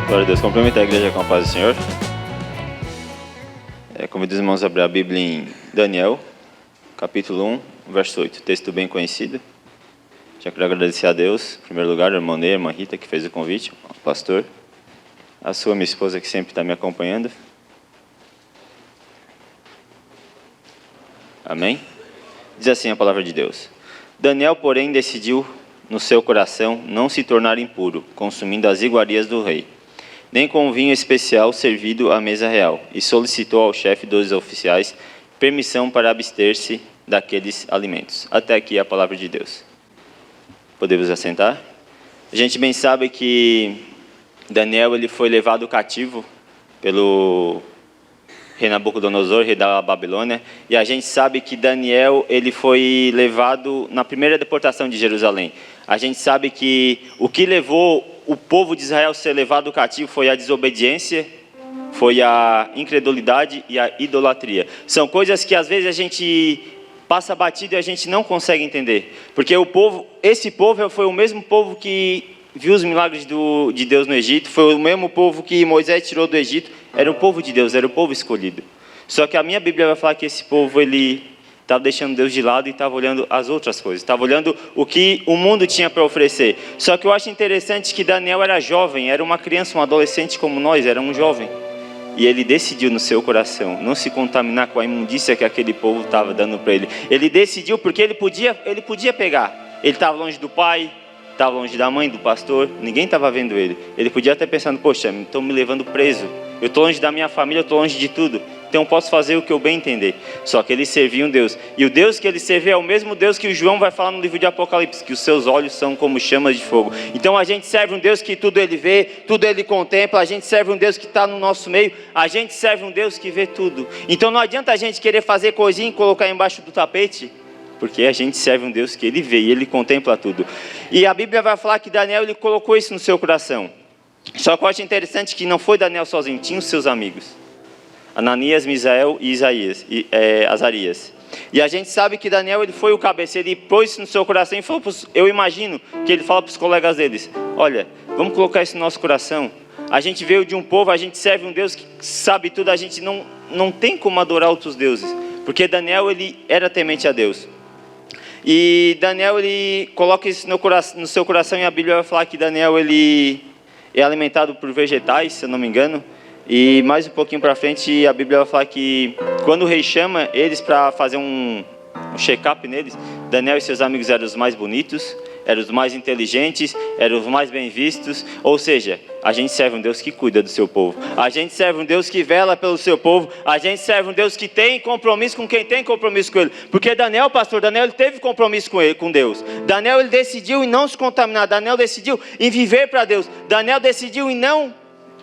Glória a Deus. Cumprimento a igreja com a paz do Senhor. Convido os irmãos a abrir a Bíblia em Daniel, capítulo 1, verso 8. Texto bem conhecido. Já quero agradecer a Deus, em primeiro lugar, a irmã Ney, a irmã Rita, que fez o convite, o pastor. A sua, minha esposa, que sempre está me acompanhando. Amém? Diz assim a palavra de Deus. Daniel, porém, decidiu no seu coração não se tornar impuro, consumindo as iguarias do rei, nem com vinho especial servido à mesa real, e solicitou ao chefe dos oficiais permissão para abster-se daqueles alimentos. Até aqui a palavra de Deus. Podemos assentar? A gente bem sabe que Daniel ele foi levado cativo pelo rei Nabucodonosor, rei da Babilônia, e a gente sabe que Daniel ele foi levado na primeira deportação de Jerusalém. A gente sabe que o que levou o povo de Israel a ser levado cativo foi a desobediência, foi a incredulidade e a idolatria. São coisas que às vezes a gente passa batido e a gente não consegue entender. Porque esse povo foi o mesmo povo que viu os milagres de Deus no Egito, foi o mesmo povo que Moisés tirou do Egito, era o povo de Deus, era o povo escolhido. Só que a minha Bíblia vai falar que esse povo, ele estava deixando Deus de lado e estava olhando as outras coisas, estava olhando o que o mundo tinha para oferecer. Só que eu acho interessante que Daniel era jovem, era uma criança, um adolescente como nós, era um jovem. E ele decidiu no seu coração não se contaminar com a imundícia que aquele povo estava dando para ele. Ele decidiu porque ele podia pegar. Ele estava longe do pai, estava longe da mãe, do pastor, ninguém estava vendo ele. Ele podia até pensando, poxa, estão me levando preso. Eu estou longe da minha família, eu estou longe de tudo. Então eu posso fazer o que eu bem entender. Só que ele servia um Deus. E o Deus que ele servia é o mesmo Deus que o João vai falar no livro de Apocalipse, que os seus olhos são como chamas de fogo. Então a gente serve um Deus que tudo ele vê, tudo ele contempla. A gente serve um Deus que está no nosso meio. A gente serve um Deus que vê tudo. Então não adianta a gente querer fazer coisinha e colocar embaixo do tapete, porque a gente serve um Deus que ele vê e ele contempla tudo. E a Bíblia vai falar que Daniel ele colocou isso no seu coração. Só que eu acho interessante que não foi Daniel sozinho, tinha os seus amigos. Ananias, Misael e Azarias. E a gente sabe que Daniel ele foi o cabeça, ele pôs isso no seu coração e falou, eu imagino que ele fala para os colegas deles, olha, vamos colocar isso no nosso coração. A gente veio de um povo, a gente serve um Deus que sabe tudo, a gente não tem como adorar outros deuses. Porque Daniel ele era temente a Deus. E Daniel ele coloca isso no seu coração e a Bíblia vai falar que Daniel ele é alimentado por vegetais, se eu não me engano. E mais um pouquinho para frente a Bíblia vai falar que quando o rei chama eles para fazer um check-up neles, Daniel e seus amigos eram os mais bonitos, eram os mais inteligentes, eram os mais bem vistos. Ou seja, a gente serve um Deus que cuida do seu povo. A gente serve um Deus que vela pelo seu povo. A gente serve um Deus que tem compromisso com quem tem compromisso com ele. Porque Daniel, pastor, Daniel ele teve compromisso com Deus. Daniel ele decidiu em não se contaminar. Daniel decidiu em viver para Deus. Daniel decidiu em não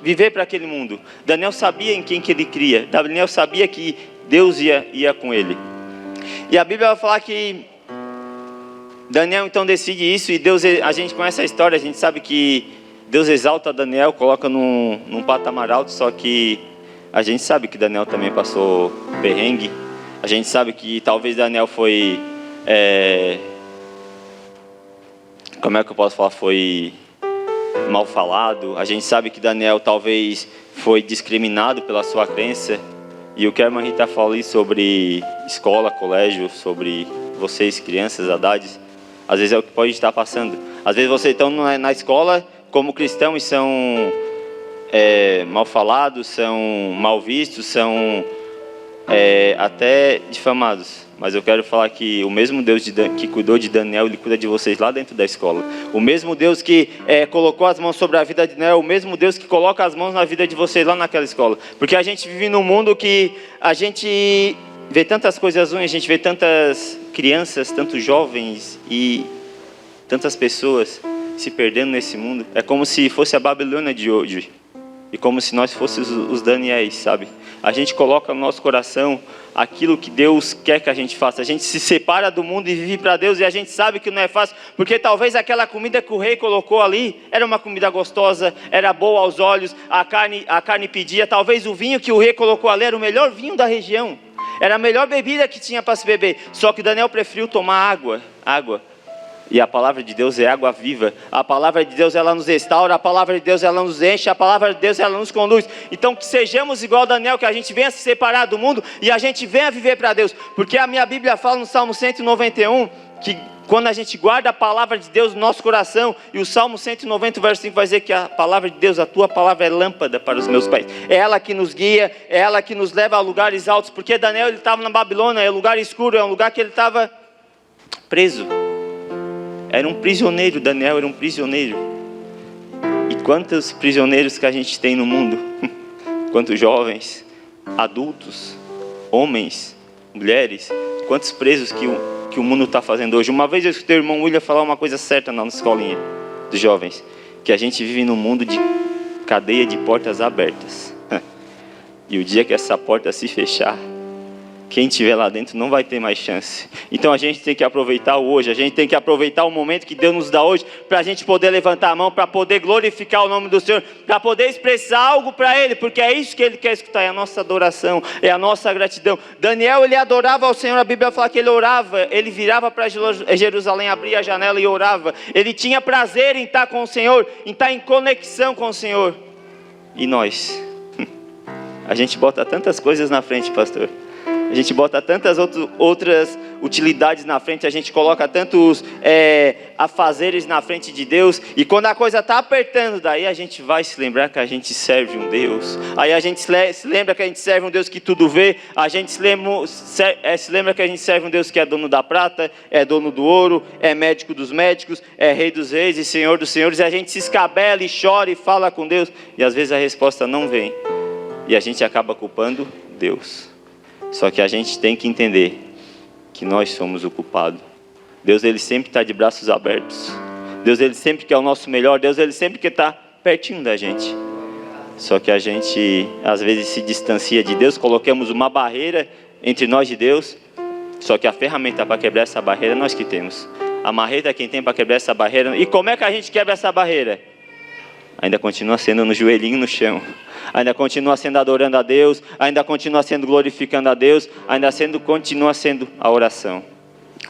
viver para aquele mundo. Daniel sabia em quem que ele cria. Daniel sabia que Deus ia com ele. E a Bíblia vai falar que Daniel então decide isso. E Deus, a gente conhece a história, a gente sabe que Deus exalta Daniel, coloca num patamar alto. Só que a gente sabe que Daniel também passou perrengue. A gente sabe que talvez Daniel foi como é que eu posso falar? Foi mal falado. A gente sabe que Daniel talvez foi discriminado pela sua crença. E o que a irmã Rita falou ali sobre escola, colégio, sobre vocês, crianças, idades, às vezes é o que pode estar passando. Às vezes vocês estão na escola como cristãos e são mal falados, são mal vistos, são até difamados. Mas eu quero falar que o mesmo Deus que cuidou de Daniel, ele cuida de vocês lá dentro da escola. O mesmo Deus que colocou as mãos sobre a vida de Daniel, o mesmo Deus que coloca as mãos na vida de vocês lá naquela escola. Porque a gente vive num mundo que a gente vê tantas coisas ruins, a gente vê tantas crianças, tantos jovens e tantas pessoas se perdendo nesse mundo. É como se fosse a Babilônia de hoje. E como se nós fôssemos os Daniéis, sabe? A gente coloca no nosso coração aquilo que Deus quer que a gente faça. A gente se separa do mundo e vive para Deus. E a gente sabe que não é fácil. Porque talvez aquela comida que o rei colocou ali era uma comida gostosa, era boa aos olhos, a carne pedia. Talvez o vinho que o rei colocou ali era o melhor vinho da região. Era a melhor bebida que tinha para se beber. Só que Daniel preferiu tomar água. E a palavra de Deus é água viva. A palavra de Deus, ela nos restaura. A palavra de Deus, ela nos enche. A palavra de Deus, ela nos conduz. Então, que sejamos igual Daniel, que a gente venha se separar do mundo e a gente venha viver para Deus. Porque a minha Bíblia fala no Salmo 191, que quando a gente guarda a palavra de Deus no nosso coração, e o Salmo 190, verso 5 vai dizer que a palavra de Deus, a tua palavra é lâmpada para os meus pés. É ela que nos guia, é ela que nos leva a lugares altos. Porque Daniel, ele estava na Babilônia, é um lugar escuro, é um lugar que ele estava preso. Era um prisioneiro, Daniel era um prisioneiro. E quantos prisioneiros que a gente tem no mundo? Quantos jovens, adultos, homens, mulheres, quantos presos que o mundo está fazendo hoje. Uma vez eu escutei o irmão William falar uma coisa certa na escolinha dos jovens, que a gente vive num mundo de cadeia de portas abertas. E o dia que essa porta se fechar, quem estiver lá dentro não vai ter mais chance. Então a gente tem que aproveitar o hoje, a gente tem que aproveitar o momento que Deus nos dá hoje, para a gente poder levantar a mão, para poder glorificar o nome do Senhor, para poder expressar algo para Ele, porque é isso que Ele quer escutar, é a nossa adoração, é a nossa gratidão. Daniel, ele adorava ao Senhor, a Bíblia fala que ele orava, ele virava para Jerusalém, abria a janela e orava. Ele tinha prazer em estar com o Senhor, em estar em conexão com o Senhor. E nós? A gente bota tantas coisas na frente, pastor. A gente bota tantas outras utilidades na frente, a gente coloca tantos afazeres na frente de Deus, e quando a coisa está apertando, daí a gente vai se lembrar que a gente serve um Deus, aí a gente se lembra que a gente serve um Deus que tudo vê, a gente se lembra que a gente serve um Deus que é dono da prata, é dono do ouro, é médico dos médicos, é rei dos reis e senhor dos senhores, e a gente se escabela e chora e fala com Deus, e às vezes a resposta não vem, e a gente acaba culpando Deus. Só que a gente tem que entender que nós somos o culpado. Deus, ele sempre está de braços abertos. Deus, ele sempre quer o nosso melhor. Deus, ele sempre quer estar pertinho da gente. Só que a gente, às vezes, se distancia de Deus. Colocamos uma barreira entre nós e Deus. Só que a ferramenta para quebrar essa barreira, nós que temos. A marreta é quem tem para quebrar essa barreira. E como é que a gente quebra essa barreira? Ainda continua sendo no joelhinho no chão, ainda continua sendo adorando a Deus, ainda continua sendo glorificando a Deus, continua sendo a oração,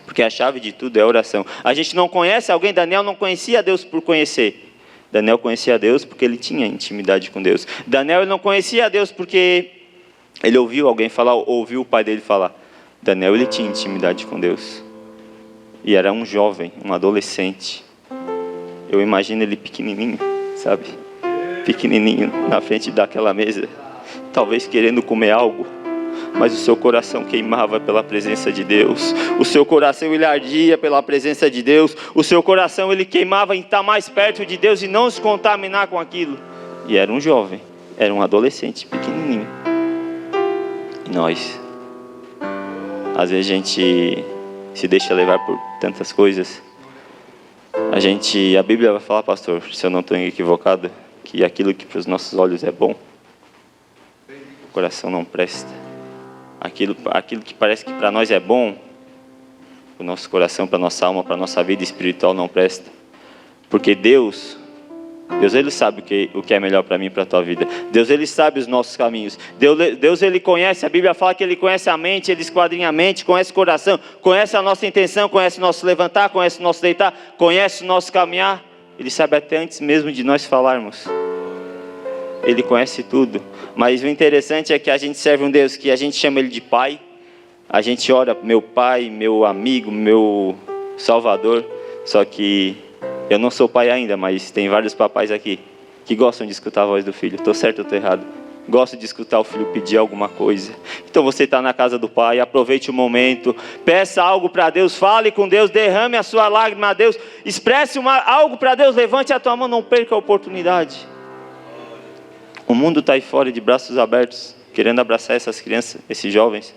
porque a chave de tudo é a oração. A gente não conhece alguém, Daniel não conhecia a Deus por conhecer, Daniel conhecia a Deus porque ele tinha intimidade com Deus. Daniel, ele não conhecia a Deus porque ele ouviu alguém falar, ouviu o pai dele falar. Daniel, ele tinha intimidade com Deus, e era um jovem, um adolescente. Eu imagino ele pequenininho, sabe, pequenininho na frente daquela mesa, talvez querendo comer algo, mas o seu coração queimava pela presença de Deus, o seu coração ele ardia pela presença de Deus, o seu coração ele queimava em estar mais perto de Deus e não se contaminar com aquilo. E era um jovem, era um adolescente pequenininho. E nós, às vezes a gente se deixa levar por tantas coisas. A Bíblia vai falar, pastor, se eu não estou equivocado, que aquilo que para os nossos olhos é bom, o coração não presta. Aquilo que parece que para nós é bom, o nosso coração, para a nossa alma, para a nossa vida espiritual não presta. Porque Deus ele sabe o que é melhor para mim e para a tua vida. Deus, ele sabe os nossos caminhos. Deus, ele conhece, a Bíblia fala que ele conhece a mente, ele esquadrinha a mente, conhece o coração, conhece a nossa intenção, conhece o nosso levantar, conhece o nosso deitar, conhece o nosso caminhar. Ele sabe até antes mesmo de nós falarmos. Ele conhece tudo. Mas o interessante é que a gente serve um Deus que a gente chama ele de Pai. A gente ora, meu Pai, meu amigo, meu Salvador. Só que eu não sou pai ainda, mas tem vários papais aqui que gostam de escutar a voz do filho. Estou certo ou estou errado? Gosto de escutar o filho pedir alguma coisa. Então você está na casa do pai, aproveite o momento, peça algo para Deus, fale com Deus, derrame a sua lágrima a Deus, expresse algo para Deus, levante a tua mão, não perca a oportunidade. O mundo está aí fora de braços abertos, querendo abraçar essas crianças, esses jovens,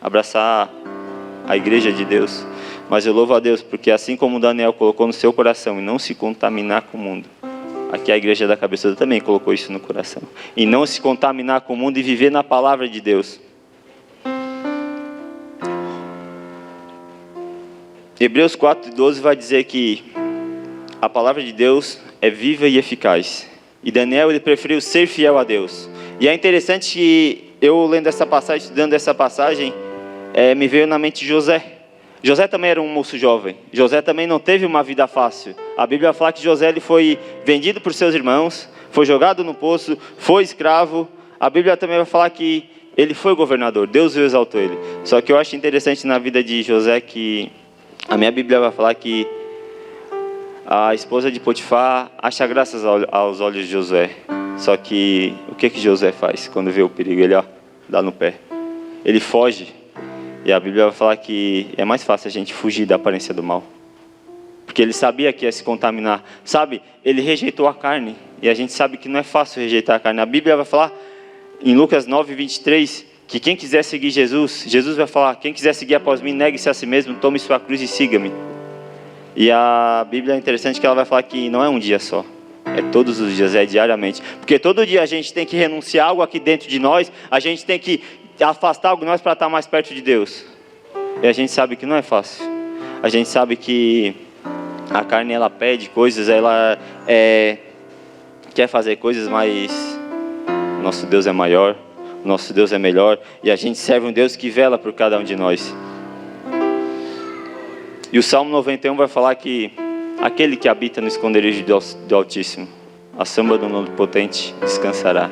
abraçar a igreja de Deus. Mas eu louvo a Deus, porque assim como Daniel colocou no seu coração e não se contaminar com o mundo, aqui a igreja da Cabeçuda também colocou isso no coração. E não se contaminar com o mundo e viver na palavra de Deus. Hebreus 4:12 vai dizer que a palavra de Deus é viva e eficaz. E Daniel, ele preferiu ser fiel a Deus. E é interessante que eu lendo essa passagem, estudando essa passagem, me veio na mente José. José também era um moço jovem. José também não teve uma vida fácil. A Bíblia fala que José ele foi vendido por seus irmãos, foi jogado no poço, foi escravo. A Bíblia também vai falar que ele foi governador, Deus o exaltou ele. Só que eu acho interessante na vida de José que a minha Bíblia vai falar que a esposa de Potifar acha graças aos olhos de Josué. Só que o que Josué faz quando vê o perigo? Ele dá no pé. Ele foge. E a Bíblia vai falar que é mais fácil a gente fugir da aparência do mal. Porque ele sabia que ia se contaminar. Sabe, ele rejeitou a carne. E a gente sabe que não é fácil rejeitar a carne. A Bíblia vai falar em Lucas 9, 23, que quem quiser seguir Jesus, Jesus vai falar, quem quiser seguir após mim, negue-se a si mesmo, tome sua cruz e siga-me. E a Bíblia é interessante que ela vai falar que não é um dia só. É todos os dias, é diariamente. Porque todo dia a gente tem que renunciar algo aqui dentro de nós, a gente tem que afastar algo de nós para estar mais perto de Deus. E a gente sabe que não é fácil. A gente sabe que a carne ela pede coisas, ela quer fazer coisas, mas nosso Deus é maior, nosso Deus é melhor, e a gente serve um Deus que vela por cada um de nós. E o Salmo 91 vai falar que aquele que habita no esconderijo do Altíssimo, à sombra do Onipotente descansará.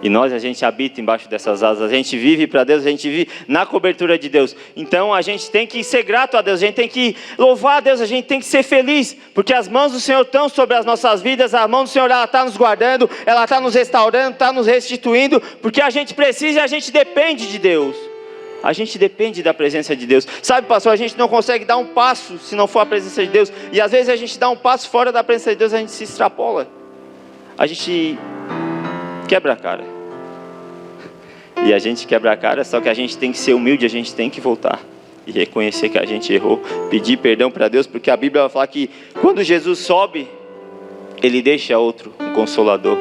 E a gente habita embaixo dessas asas, a gente vive para Deus, a gente vive na cobertura de Deus. Então a gente tem que ser grato a Deus, a gente tem que louvar a Deus, a gente tem que ser feliz, porque as mãos do Senhor estão sobre as nossas vidas, a mão do Senhor ela está nos guardando, ela está nos restaurando, está nos restituindo, porque a gente precisa e a gente depende de Deus. A gente depende da presença de Deus. Sabe, pastor, a gente não consegue dar um passo se não for a presença de Deus. E às vezes a gente dá um passo fora da presença de Deus, a gente se extrapola. A gente quebra a cara. E a gente quebra a cara, só que a gente tem que ser humilde, a gente tem que voltar. E reconhecer que a gente errou, pedir perdão para Deus, porque a Bíblia vai falar que quando Jesus sobe, Ele deixa outro, um Consolador.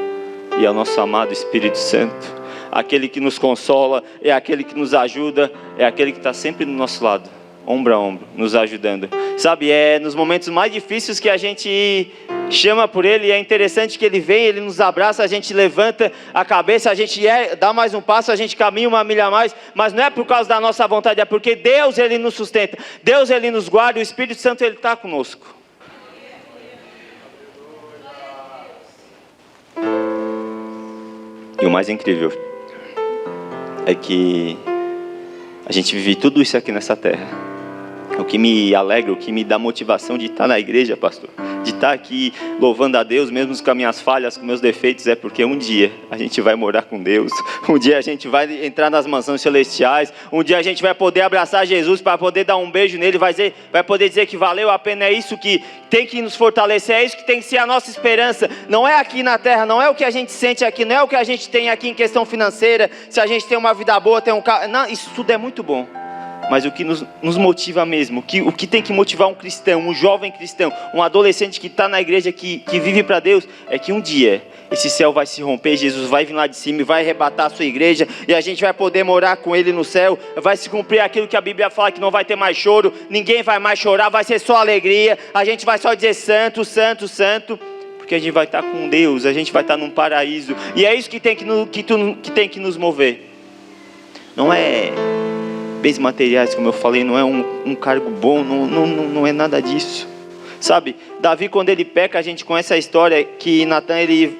E é o nosso amado Espírito Santo. Aquele que nos consola, é aquele que nos ajuda, é aquele que está sempre do nosso lado, ombro a ombro, nos ajudando. Sabe, é nos momentos mais difíceis que a gente chama por Ele, e é interessante que Ele vem, Ele nos abraça, a gente levanta a cabeça, a gente dá mais um passo, a gente caminha uma milha a mais, mas não é por causa da nossa vontade, é porque Deus Ele nos sustenta, Deus Ele nos guarda, o Espírito Santo Ele está conosco. E o mais incrível é que a gente vive tudo isso aqui nessa terra. O que me alegra, o que me dá motivação de estar na igreja, pastor, de estar aqui louvando a Deus, mesmo com as minhas falhas, com meus defeitos, é porque um dia a gente vai morar com Deus, um dia a gente vai entrar nas mansões celestiais, um dia a gente vai poder abraçar Jesus para poder dar um beijo nele, vai poder dizer que valeu a pena. É isso que tem que nos fortalecer, é isso que tem que ser a nossa esperança. Não é aqui na terra, não é o que a gente sente aqui, não é o que a gente tem aqui em questão financeira, se a gente tem uma vida boa, tem um carro, não, isso tudo é muito bom. Mas o que nos motiva mesmo, o que tem que motivar um cristão, um jovem cristão, um adolescente que está na igreja, que vive para Deus, é que um dia esse céu vai se romper, Jesus vai vir lá de cima e vai arrebatar a sua igreja, e a gente vai poder morar com Ele no céu, vai se cumprir aquilo que a Bíblia fala, que não vai ter mais choro, ninguém vai mais chorar, vai ser só alegria, a gente vai só dizer santo, santo, santo, porque a gente vai estar com Deus, a gente vai estar num paraíso, e é isso que tem que nos mover. Não é bens materiais, como eu falei, não é um cargo bom, não é nada disso. Sabe, Davi, quando ele peca, a gente conhece a história que Natan, ele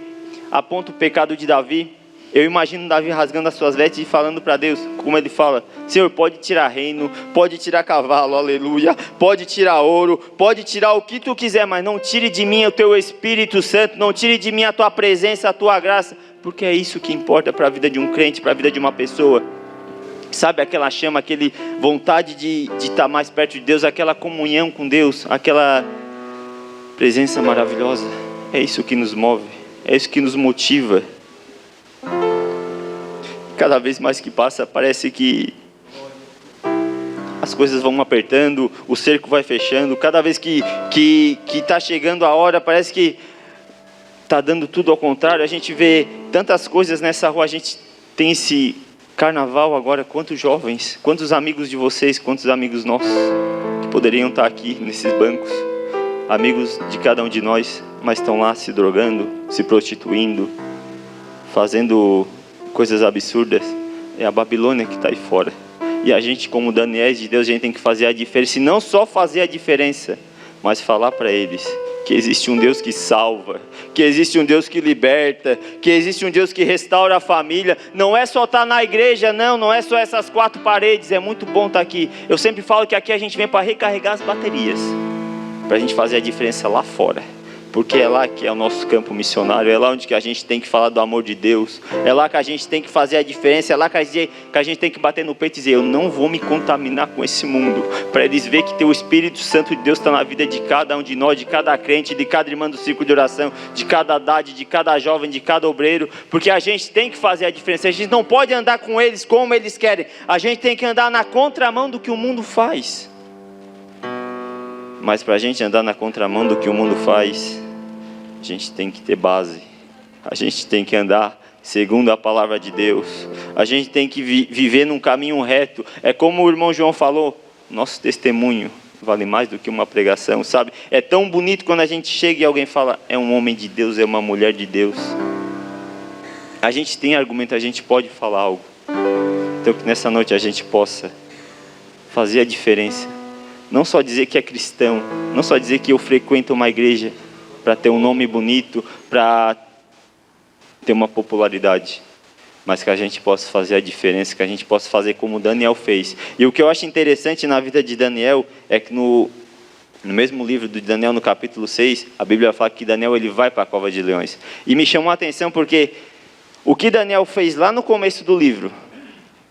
aponta o pecado de Davi. Eu imagino Davi rasgando as suas vestes e falando para Deus, como ele fala: Senhor, pode tirar reino, pode tirar cavalo, aleluia, pode tirar ouro, pode tirar o que tu quiser, mas não tire de mim o teu Espírito Santo, não tire de mim a tua presença, a tua graça, porque é isso que importa para a vida de um crente, para a vida de uma pessoa. Sabe, aquela chama, aquela vontade de estar mais perto de Deus, aquela comunhão com Deus, aquela presença maravilhosa. É isso que nos move, é isso que nos motiva. Cada vez mais que passa, parece que as coisas vão apertando, o cerco vai fechando. Cada vez que está chegando a hora, parece que está dando tudo ao contrário. A gente vê tantas coisas nessa rua, a gente tem esse carnaval agora. Quantos jovens, quantos amigos de vocês, quantos amigos nossos que poderiam estar aqui nesses bancos, amigos de cada um de nós, mas estão lá se drogando, se prostituindo, fazendo coisas absurdas. É a Babilônia que está aí fora. E a gente, como Daniéis de Deus, a gente tem que fazer a diferença. E não só fazer a diferença, mas falar para eles que existe um Deus que salva, que existe um Deus que liberta, que existe um Deus que restaura a família. Não é só estar na igreja, não é só essas 4 paredes, é muito bom estar aqui. Eu sempre falo que aqui a gente vem para recarregar as baterias, para a gente fazer a diferença lá fora. Porque é lá que é o nosso campo missionário, é lá onde que a gente tem que falar do amor de Deus, é lá que a gente tem que fazer a diferença, é lá que a gente tem que bater no peito e dizer, eu não vou me contaminar com esse mundo, para eles verem que o Espírito Santo de Deus está na vida de cada um de nós, de cada crente, de cada irmã do círculo de oração, de cada idade, de cada jovem, de cada obreiro, porque a gente tem que fazer a diferença, a gente não pode andar com eles como eles querem, a gente tem que andar na contramão do que o mundo faz. Mas para a gente andar na contramão do que o mundo faz, a gente tem que ter base, a gente tem que andar segundo a palavra de Deus, a gente tem que viver num caminho reto. É como o irmão João falou, nosso testemunho vale mais do que uma pregação, sabe? É tão bonito quando a gente chega e alguém fala, é um homem de Deus, é uma mulher de Deus. A gente tem argumento, a gente pode falar algo. Então que nessa noite a gente possa fazer a diferença. Não só dizer que é cristão, não só dizer que eu frequento uma igreja para ter um nome bonito, para ter uma popularidade, mas que a gente possa fazer a diferença, que a gente possa fazer como Daniel fez. E o que eu acho interessante na vida de Daniel é que no mesmo livro de Daniel, no capítulo 6, a Bíblia fala que Daniel ele vai para a cova de leões. E me chamou a atenção porque o que Daniel fez lá no começo do livro,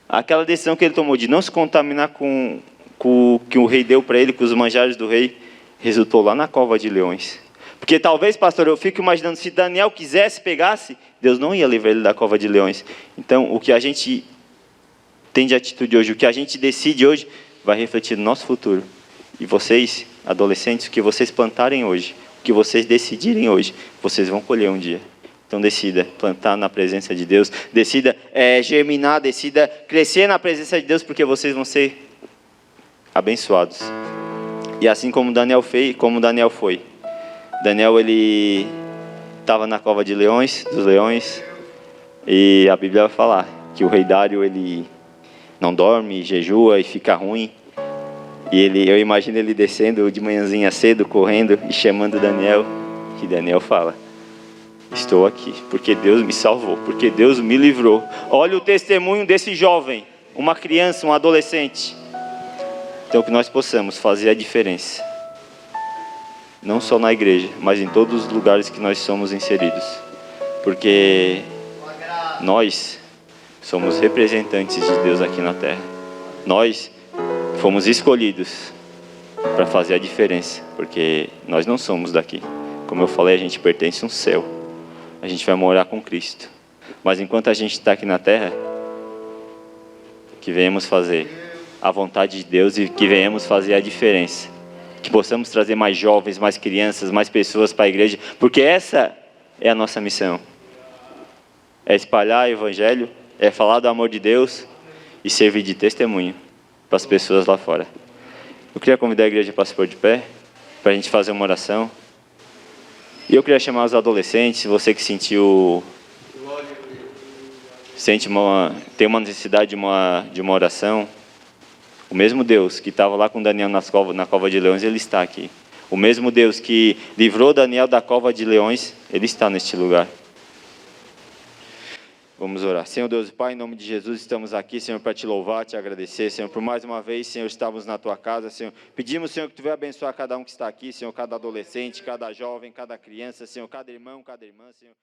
aquela decisão que ele tomou de não se contaminar com o que o rei deu para ele, com os manjares do rei, resultou lá na cova de leões. Porque talvez, pastor, eu fico imaginando, se Daniel quisesse, pegasse, Deus não ia livrar ele da cova de leões. Então, o que a gente tem de atitude hoje, o que a gente decide hoje, vai refletir no nosso futuro. E vocês, adolescentes, o que vocês plantarem hoje, o que vocês decidirem hoje, vocês vão colher um dia. Então decida plantar na presença de Deus, decida germinar, decida crescer na presença de Deus, porque vocês vão ser abençoados. E assim como Daniel fez, como Daniel foi. Daniel ele estava na cova de leões, dos leões, e a Bíblia vai falar que o rei Dário ele não dorme, jejua e fica ruim. E eu imagino ele descendo de manhãzinha cedo, correndo e chamando Daniel, que Daniel fala, estou aqui, porque Deus me salvou, porque Deus me livrou. Olha o testemunho desse jovem, uma criança, um adolescente. Então que nós possamos fazer a diferença, não só na igreja, mas em todos os lugares que nós somos inseridos. Porque nós somos representantes de Deus aqui na terra. Nós fomos escolhidos para fazer a diferença, porque nós não somos daqui. Como eu falei, a gente pertence a um céu. A gente vai morar com Cristo. Mas enquanto a gente está aqui na terra, que venhamos fazer a vontade de Deus e que venhamos fazer a diferença. Que possamos trazer mais jovens, mais crianças, mais pessoas para a igreja, porque essa é a nossa missão. É espalhar o evangelho, é falar do amor de Deus e servir de testemunho para as pessoas lá fora. Eu queria convidar a igreja para se pôr de pé, para a gente fazer uma oração. E eu queria chamar os adolescentes, você que tem uma necessidade de uma oração. O mesmo Deus que estava lá com Daniel na cova de leões, Ele está aqui. O mesmo Deus que livrou Daniel da cova de leões, Ele está neste lugar. Vamos orar. Senhor Deus e Pai, em nome de Jesus, estamos aqui, Senhor, para Te louvar, Te agradecer, Senhor, por mais uma vez, Senhor, estamos na Tua casa, Senhor. Pedimos, Senhor, que Tu venha abençoar cada um que está aqui, Senhor, cada adolescente, cada jovem, cada criança, Senhor, cada irmão, cada irmã, Senhor.